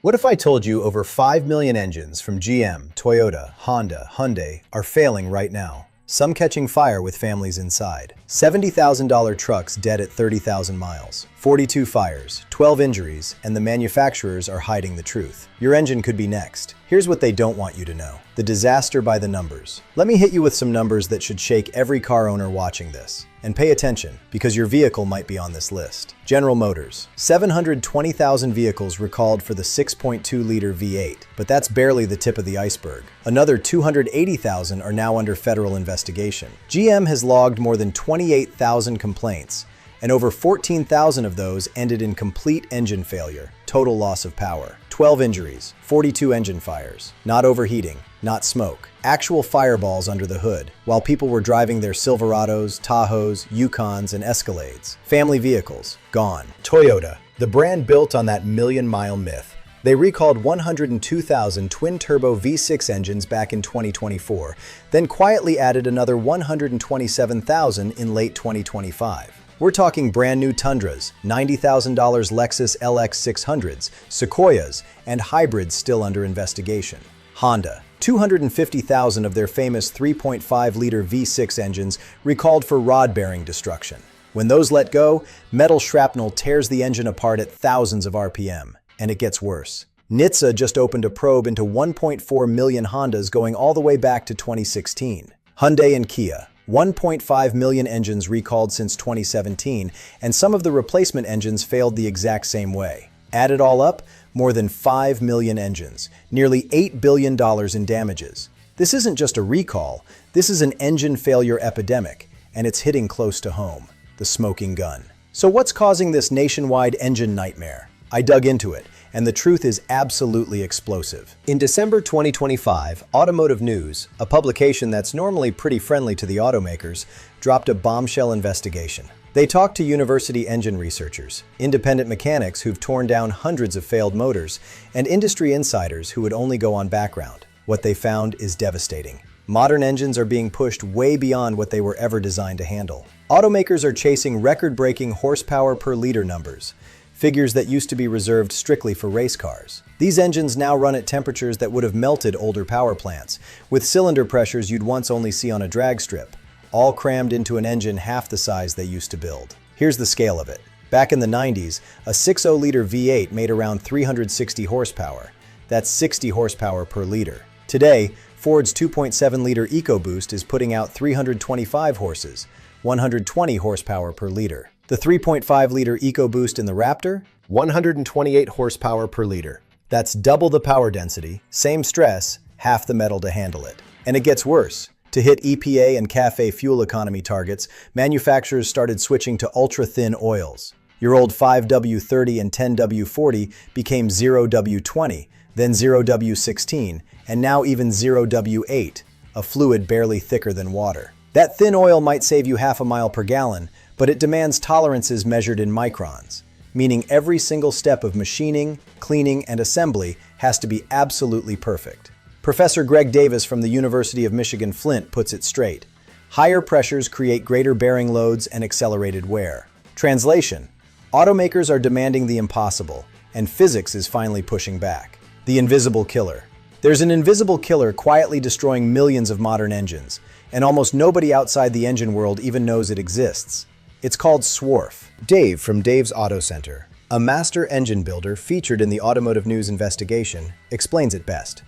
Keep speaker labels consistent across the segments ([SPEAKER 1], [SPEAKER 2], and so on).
[SPEAKER 1] What if I told you over 5 million engines from GM, Toyota, Honda, Hyundai are failing right now? Some catching fire with families inside. $70,000 trucks dead at 30,000 miles. 42 fires, 12 injuries, and the manufacturers are hiding the truth. Your engine could be next. Here's what they don't want you to know. The disaster by the numbers. Let me hit you with some numbers that should shake every car owner watching this. And pay attention, because your vehicle might be on this list. General Motors. 720,000 vehicles recalled for the 6.2-liter V8, but that's barely the tip of the iceberg. Another 280,000 are now under federal investigation. GM has logged more than 28,000 complaints, and over 14,000 of those ended in complete engine failure, total loss of power. 12 injuries, 42 engine fires, not overheating, not smoke, actual fireballs under the hood, while people were driving their Silverados, Tahoes, Yukons, and Escalades. Family vehicles, gone. Toyota, the brand built on that million-mile myth. They recalled 102,000 twin-turbo V6 engines back in 2024, then quietly added another 127,000 in late 2025. We're talking brand new Tundras, $90,000 Lexus LX 600s, Sequoias, and hybrids still under investigation. Honda, 250,000 of their famous 3.5-liter V6 engines recalled for rod bearing destruction. When those let go, metal shrapnel tears the engine apart at thousands of RPM. And it gets worse. NHTSA just opened a probe into 1.4 million Hondas going all the way back to 2016. Hyundai and Kia. 1.5 million engines recalled since 2017, and some of the replacement engines failed the exact same way. Add it all up, more than 5 million engines, nearly $8 billion in damages. This isn't just a recall, this is an engine failure epidemic, and it's hitting close to home, the smoking gun. So what's causing this nationwide engine nightmare? I dug into it, and the truth is absolutely explosive. In December 2025, Automotive News, a publication that's normally pretty friendly to the automakers, dropped a bombshell investigation. They talked to university engine researchers, independent mechanics who've torn down hundreds of failed motors, and industry insiders who would only go on background. What they found is devastating. Modern engines are being pushed way beyond what they were ever designed to handle. Automakers are chasing record-breaking horsepower per liter numbers, figures that used to be reserved strictly for race cars. These engines now run at temperatures that would have melted older power plants, with cylinder pressures you'd once only see on a drag strip, all crammed into an engine half the size they used to build. Here's the scale of it. Back in the 90s, a 6.0-liter V8 made around 360 horsepower. That's 60 horsepower per liter. Today, Ford's 2.7-liter EcoBoost is putting out 325 horses, 120 horsepower per liter. The 3.5-liter EcoBoost in the Raptor? 128 horsepower per liter. That's double the power density, same stress, half the metal to handle it. And it gets worse. To hit EPA and CAFE fuel economy targets, manufacturers started switching to ultra-thin oils. Your old 5W30 and 10W40 became 0W20, then 0W16, and now even 0W8, a fluid barely thicker than water. That thin oil might save you half a mile per gallon, but it demands tolerances measured in microns, meaning every single step of machining, cleaning, and assembly has to be absolutely perfect. Professor Greg Davis from the University of Michigan Flint puts it straight. Higher pressures create greater bearing loads and accelerated wear. Translation: automakers are demanding the impossible, and physics is finally pushing back. The invisible killer. There's an invisible killer quietly destroying millions of modern engines, and almost nobody outside the engine world even knows it exists. It's called SWRF. Dave from Dave's Auto Center, a master engine builder featured in the Automotive News investigation, explains it best.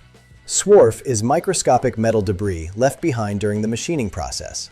[SPEAKER 1] SWRF is microscopic metal debris left behind during the machining process.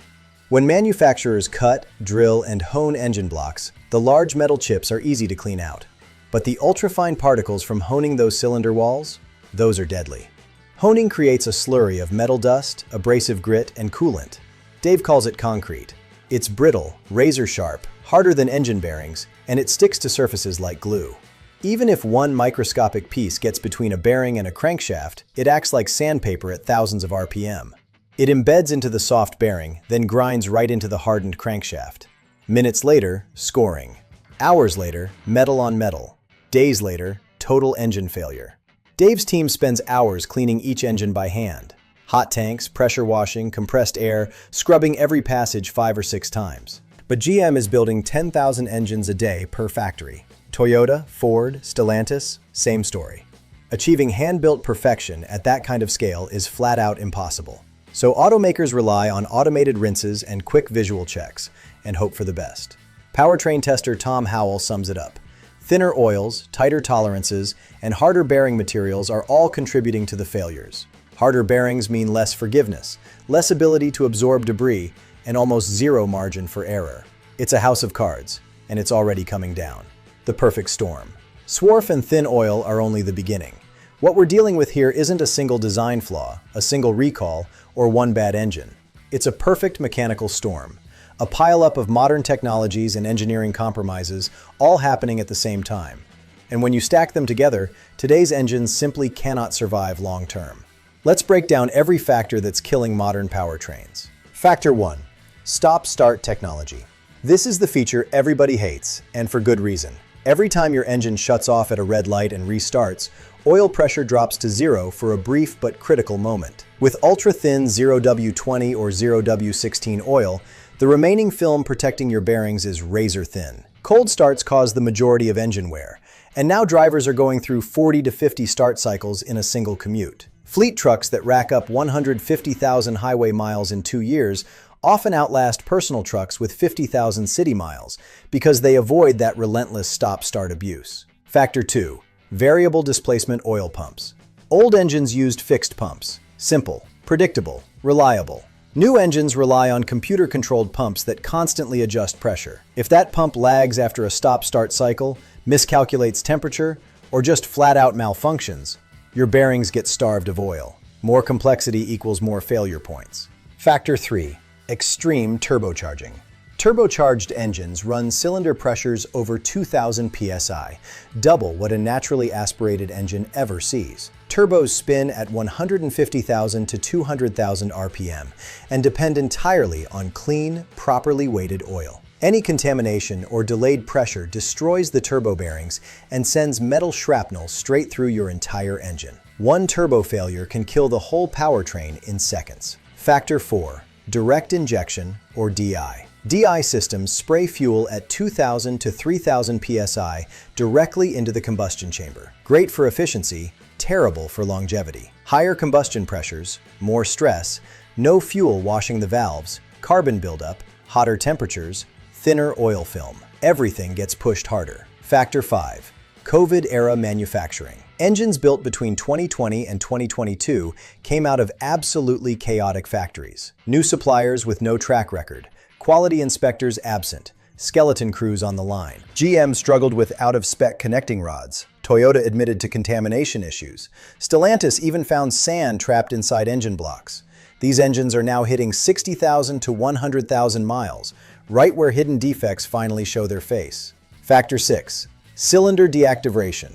[SPEAKER 1] When manufacturers cut, drill, and hone engine blocks, the large metal chips are easy to clean out. But the ultrafine particles from honing those cylinder walls, those are deadly. Honing creates a slurry of metal dust, abrasive grit, and coolant. Dave calls it concrete. It's brittle, razor-sharp, harder than engine bearings, and it sticks to surfaces like glue. Even if one microscopic piece gets between a bearing and a crankshaft, it acts like sandpaper at thousands of RPM. It embeds into the soft bearing, then grinds right into the hardened crankshaft. Minutes later, scoring. Hours later, metal on metal. Days later, total engine failure. Dave's team spends hours cleaning each engine by hand. Hot tanks, pressure washing, compressed air, scrubbing every passage 5 or 6 times. But GM is building 10,000 engines a day per factory. Toyota, Ford, Stellantis, same story. Achieving hand-built perfection at that kind of scale is flat out impossible. So automakers rely on automated rinses and quick visual checks, and hope for the best. Powertrain tester Tom Howell sums it up. Thinner oils, tighter tolerances, and harder bearing materials are all contributing to the failures. Harder bearings mean less forgiveness, less ability to absorb debris, and almost zero margin for error. It's a house of cards, and it's already coming down. The perfect storm. Swarf and thin oil are only the beginning. What we're dealing with here isn't a single design flaw, a single recall, or one bad engine. It's a perfect mechanical storm. A pileup of modern technologies and engineering compromises, all happening at the same time. And when you stack them together, today's engines simply cannot survive long term. Let's break down every factor that's killing modern powertrains. Factor 1. Stop-start technology. This is the feature everybody hates, and for good reason. Every time your engine shuts off at a red light and restarts, oil pressure drops to zero for a brief but critical moment. With ultra-thin 0W20 or 0W16 oil, the remaining film protecting your bearings is razor thin. Cold starts cause the majority of engine wear, and now drivers are going through 40 to 50 start cycles in a single commute. Fleet trucks that rack up 150,000 highway miles in 2 years often outlast personal trucks with 50,000 city miles because they avoid that relentless stop-start abuse. Factor 2. Variable displacement oil pumps. Old engines used fixed pumps. Simple, predictable, reliable. New engines rely on computer-controlled pumps that constantly adjust pressure. If that pump lags after a stop-start cycle, miscalculates temperature, or just flat-out malfunctions, your bearings get starved of oil. More complexity equals more failure points. Factor 3. Extreme turbocharging. Turbocharged engines run cylinder pressures over 2,000 psi, double what a naturally aspirated engine ever sees. Turbos spin at 150,000 to 200,000 RPM and depend entirely on clean, properly weighted oil. Any contamination or delayed pressure destroys the turbo bearings and sends metal shrapnel straight through your entire engine. One turbo failure can kill the whole powertrain in seconds. Factor 4. Direct injection, or DI. DI systems spray fuel at 2,000 to 3,000 psi directly into the combustion chamber. Great for efficiency, terrible for longevity. Higher combustion pressures, more stress, no fuel washing the valves, carbon buildup, hotter temperatures, thinner oil film. Everything gets pushed harder. Factor 5. COVID-era manufacturing. Engines built between 2020 and 2022 came out of absolutely chaotic factories. New suppliers with no track record, quality inspectors absent, skeleton crews on the line. GM struggled with out-of-spec connecting rods. Toyota admitted to contamination issues. Stellantis even found sand trapped inside engine blocks. These engines are now hitting 60,000 to 100,000 miles, right where hidden defects finally show their face. Factor 6. Cylinder deactivation.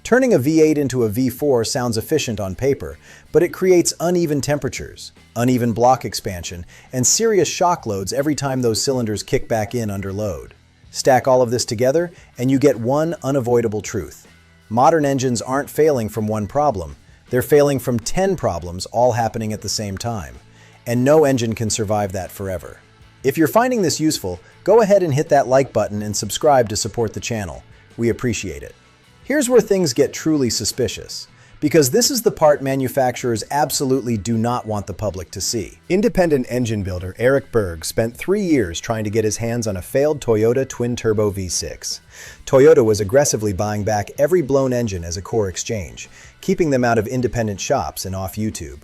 [SPEAKER 1] Turning a V8 into a V4 sounds efficient on paper, but it creates uneven temperatures, uneven block expansion, and serious shock loads every time those cylinders kick back in under load. Stack all of this together, and you get one unavoidable truth. Modern engines aren't failing from one problem, they're failing from 10 problems all happening at the same time. And no engine can survive that forever. If you're finding this useful, go ahead and hit that like button and subscribe to support the channel. We appreciate it. Here's where things get truly suspicious, because this is the part manufacturers absolutely do not want the public to see. Independent engine builder Eric Berg spent 3 years trying to get his hands on a failed Toyota twin-turbo V6. Toyota was aggressively buying back every blown engine as a core exchange, keeping them out of independent shops and off YouTube.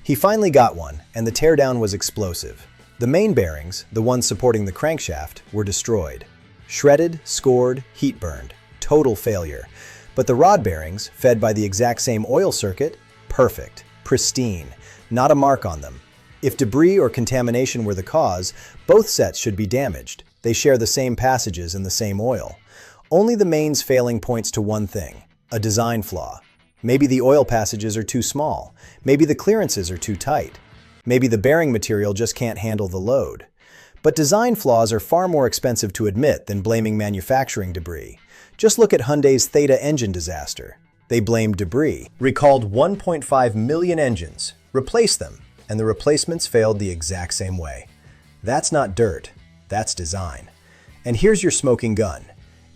[SPEAKER 1] He finally got one, and the teardown was explosive. The main bearings, the ones supporting the crankshaft, were destroyed. Shredded, scored, heat burned. Total failure. But the rod bearings, fed by the exact same oil circuit, perfect, pristine, not a mark on them. If debris or contamination were the cause, both sets should be damaged. They share the same passages and the same oil. Only the mains failing points to one thing, a design flaw. Maybe the oil passages are too small. Maybe the clearances are too tight. Maybe the bearing material just can't handle the load. But design flaws are far more expensive to admit than blaming manufacturing debris. Just look at Hyundai's Theta engine disaster. They blamed debris, recalled 1.5 million engines, replaced them, and the replacements failed the exact same way. That's not dirt, that's design. And here's your smoking gun.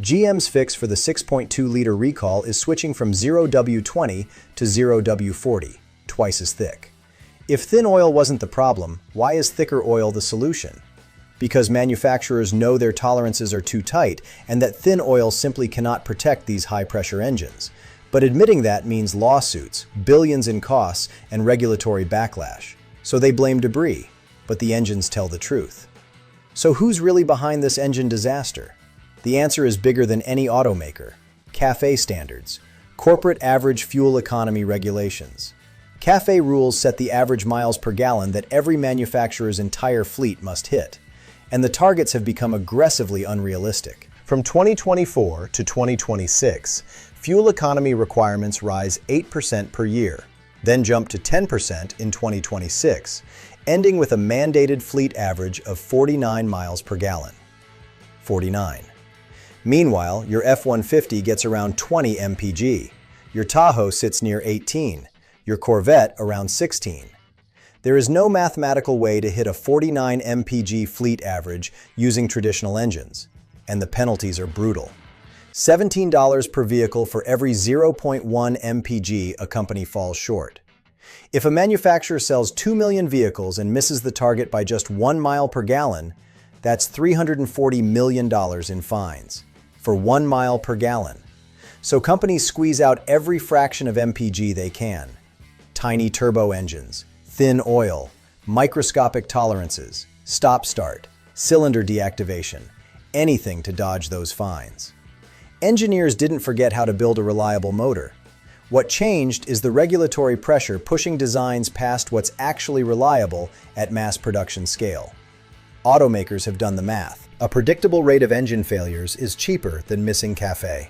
[SPEAKER 1] GM's fix for the 6.2-liter recall is switching from 0W20 to 0W40, twice as thick. If thin oil wasn't the problem, why is thicker oil the solution? Because manufacturers know their tolerances are too tight and that thin oil simply cannot protect these high-pressure engines. But admitting that means lawsuits, billions in costs, and regulatory backlash. So they blame debris, but the engines tell the truth. So who's really behind this engine disaster? The answer is bigger than any automaker. CAFE standards, corporate average fuel economy regulations. CAFE rules set the average miles per gallon that every manufacturer's entire fleet must hit. And the targets have become aggressively unrealistic. From 2024 to 2026, fuel economy requirements rise 8% per year, then jump to 10% in 2026, ending with a mandated fleet average of 49 miles per gallon. 49. Meanwhile, your F-150 gets around 20 mpg, your Tahoe sits near 18, your Corvette around 16. There is no mathematical way to hit a 49 mpg fleet average using traditional engines, and the penalties are brutal. $17 per vehicle for every 0.1 mpg a company falls short. If a manufacturer sells 2 million vehicles and misses the target by just 1 mile per gallon, that's $340 million in fines for 1 mile per gallon. So companies squeeze out every fraction of mpg they can. Tiny turbo engines, thin oil, microscopic tolerances, stop-start, cylinder deactivation, anything to dodge those fines. Engineers didn't forget how to build a reliable motor. What changed is the regulatory pressure pushing designs past what's actually reliable at mass production scale. Automakers have done the math. A predictable rate of engine failures is cheaper than missing CAFE.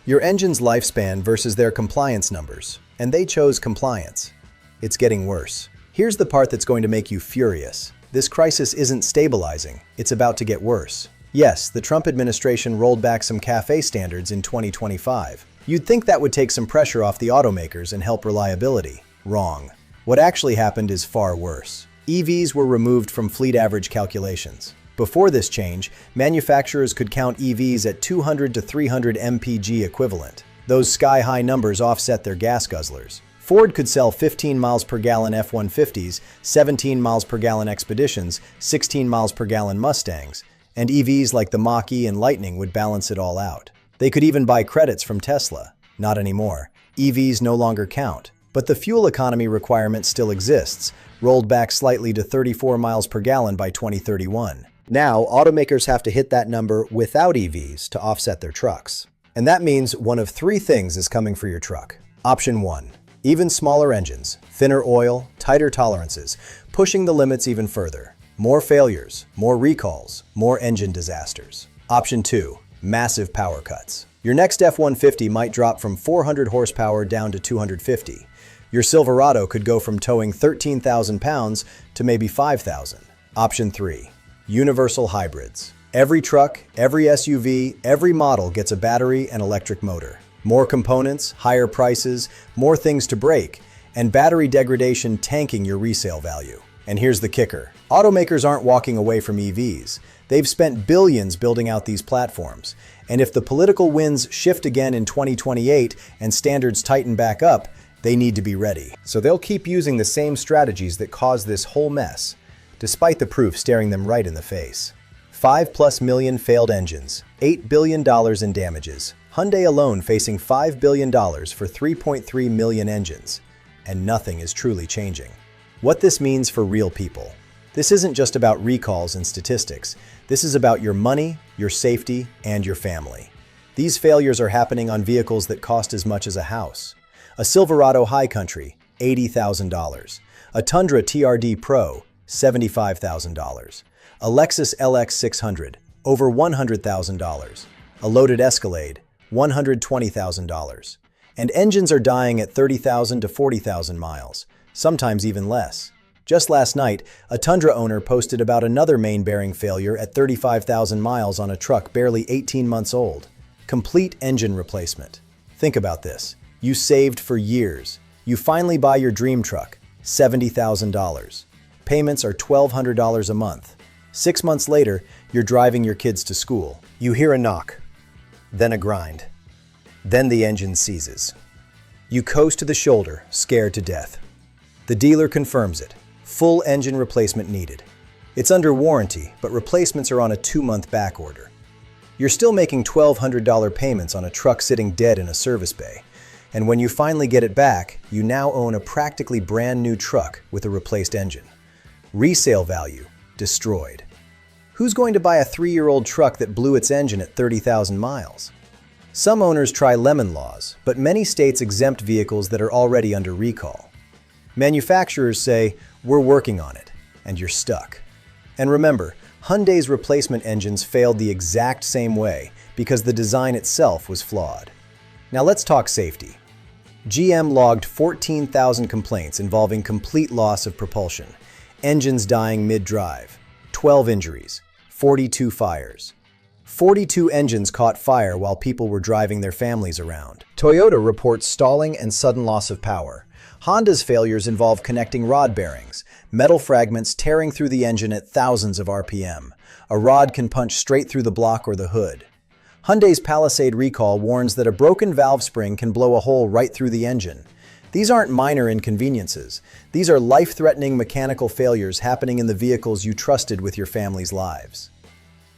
[SPEAKER 1] Your engine's lifespan versus their compliance numbers, and they chose compliance. It's getting worse. Here's the part that's going to make you furious. This crisis isn't stabilizing, it's about to get worse. Yes, the Trump administration rolled back some CAFE standards in 2025. You'd think that would take some pressure off the automakers and help reliability. Wrong. What actually happened is far worse. EVs were removed from fleet average calculations. Before this change, manufacturers could count EVs at 200 to 300 mpg equivalent. Those sky-high numbers offset their gas guzzlers. Ford could sell 15 miles per gallon F-150s, 17 miles per gallon Expeditions, 16 miles per gallon Mustangs, and EVs like the Mach-E and Lightning would balance it all out. They could even buy credits from Tesla. Not anymore. EVs no longer count. But the fuel economy requirement still exists, rolled back slightly to 34 miles per gallon by 2031. Now, automakers have to hit that number without EVs to offset their trucks. And that means one of three things is coming for your truck. Option 1. Even smaller engines, thinner oil, tighter tolerances, pushing the limits even further. More failures, more recalls, more engine disasters. Option 2. Massive power cuts. Your next F-150 might drop from 400 horsepower down to 250. Your Silverado could go from towing 13,000 pounds to maybe 5,000. Option 3. Universal hybrids. Every truck, every SUV, every model gets a battery and electric motor. More components, higher prices, more things to break, and battery degradation tanking your resale value. And here's the kicker. Automakers aren't walking away from EVs. They've spent billions building out these platforms. And if the political winds shift again in 2028 and standards tighten back up, they need to be ready. So they'll keep using the same strategies that caused this whole mess, despite the proof staring them right in the face. 5+ million failed engines, $8 billion in damages. Hyundai alone facing $5 billion for 3.3 million engines. And nothing is truly changing. What this means for real people. This isn't just about recalls and statistics. This is about your money, your safety, and your family. These failures are happening on vehicles that cost as much as a house. A Silverado High Country, $80,000. A Tundra TRD Pro, $75,000. A Lexus LX 600, over $100,000. A loaded Escalade, $120,000. And engines are dying at 30,000 to 40,000 miles, sometimes even less. Just last night, a Tundra owner posted about another main bearing failure at 35,000 miles on a truck barely 18 months old. Complete engine replacement. Think about this. You saved for years. You finally buy your dream truck, $70,000. Payments are $1,200 a month. 6 months later, you're driving your kids to school. You hear a knock. then a grind. Then the engine seizes. You coast to the shoulder, scared to death. The dealer confirms it. Full engine replacement needed. It's under warranty, but replacements are on a 2-month back order. You're still making $1,200 payments on a truck sitting dead in a service bay. And when you finally get it back, you now own a practically brand new truck with a replaced engine. Resale value, destroyed. Who's going to buy a 3-year-old truck that blew its engine at 30,000 miles? Some owners try lemon laws, but many states exempt vehicles that are already under recall. Manufacturers say, "We're working on it," and you're stuck. And remember, Hyundai's replacement engines failed the exact same way because the design itself was flawed. Now let's talk safety. GM logged 14,000 complaints involving complete loss of propulsion, engines dying mid-drive, 12 injuries, 42 fires. 42 engines caught fire while people were driving their families around. Toyota reports stalling and sudden loss of power. Honda's failures involve connecting rod bearings, metal fragments tearing through the engine at thousands of RPM. A rod can punch straight through the block or the hood. Hyundai's Palisade recall warns that a broken valve spring can blow a hole right through the engine. These aren't minor inconveniences. These are life-threatening mechanical failures happening in the vehicles you trusted with your family's lives.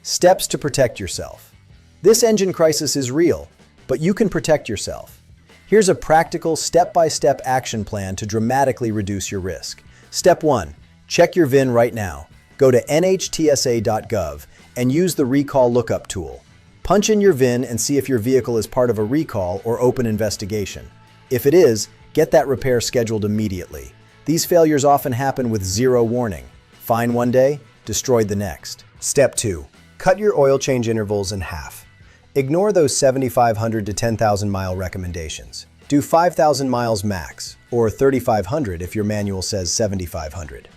[SPEAKER 1] Steps to protect yourself. This engine crisis is real, but you can protect yourself. Here's a practical, step-by-step action plan to dramatically reduce your risk. Step 1. Check your VIN right now. Go to nhtsa.gov and use the recall lookup tool. Punch in your VIN and see if your vehicle is part of a recall or open investigation. If it is, get that repair scheduled immediately. These failures often happen with zero warning. Fine one day, destroyed the next. Step 2. Cut your oil change intervals in half. Ignore those 7,500 to 10,000 mile recommendations. Do 5,000 miles max, or 3,500 if your manual says 7,500.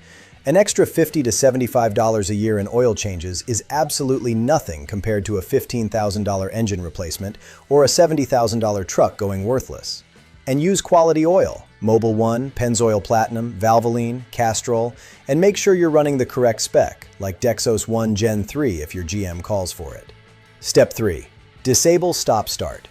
[SPEAKER 1] An extra $50 to $75 a year in oil changes is absolutely nothing compared to a $15,000 engine replacement or a $70,000 truck going worthless. And use quality oil, Mobil 1, Pennzoil Platinum, Valvoline, Castrol, and make sure you're running the correct spec, like Dexos 1 Gen 3 if your GM calls for it. Step 3. Disable stop-start.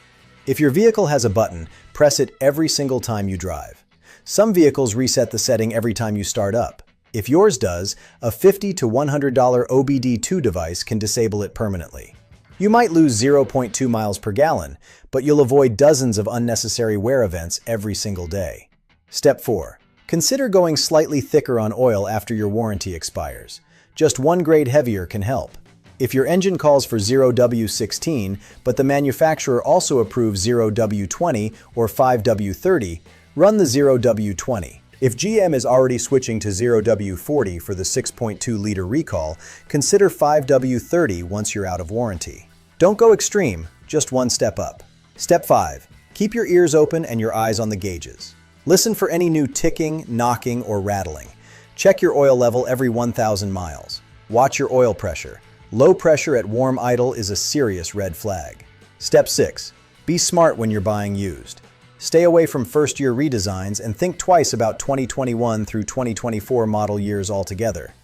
[SPEAKER 1] If your vehicle has a button, press it every single time you drive. Some vehicles reset the setting every time you start up. If yours does, a $50 to $100 OBD2 device can disable it permanently. You might lose 0.2 miles per gallon, but you'll avoid dozens of unnecessary wear events every single day. Step 4. Consider going slightly thicker on oil after your warranty expires. Just 1 grade heavier can help. If your engine calls for 0W16, but the manufacturer also approves 0W20 or 5W30, run the 0W20. If GM is already switching to 0W40 for the 6.2-liter recall, consider 5W30 once you're out of warranty. Don't go extreme, just one step up. Step 5. Keep your ears open and your eyes on the gauges. Listen for any new ticking, knocking, or rattling. Check your oil level every 1,000 miles. Watch your oil pressure. Low pressure at warm idle is a serious red flag. Step 6. Be smart when you're buying used. Stay away from first-year redesigns and think twice about 2021 through 2024 model years altogether.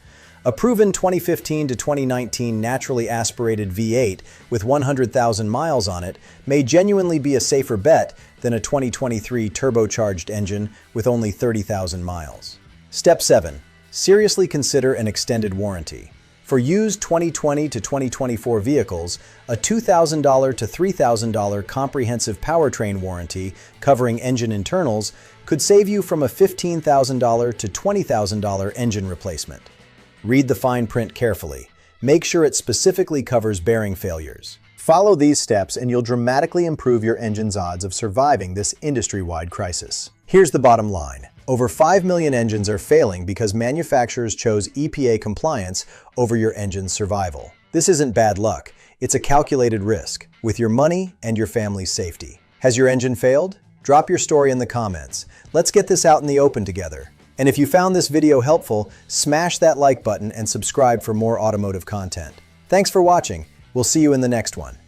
[SPEAKER 1] A proven 2015 to 2019 naturally aspirated V8 with 100,000 miles on it may genuinely be a safer bet than a 2023 turbocharged engine with only 30,000 miles. Step 7. Seriously consider an extended warranty. For used 2020 to 2024 vehicles, a $2,000 to $3,000 comprehensive powertrain warranty covering engine internals could save you from a $15,000 to $20,000 engine replacement. Read the fine print carefully. Make sure it specifically covers bearing failures. Follow these steps and you'll dramatically improve your engine's odds of surviving this industry-wide crisis. Here's the bottom line. Over 5 million engines are failing because manufacturers chose EPA compliance over your engine's survival. This isn't bad luck. It's a calculated risk with your money and your family's safety. Has your engine failed? Drop your story in the comments. Let's get this out in the open together. And if you found this video helpful, smash that like button and subscribe for more automotive content. Thanks for watching. We'll see you in the next one.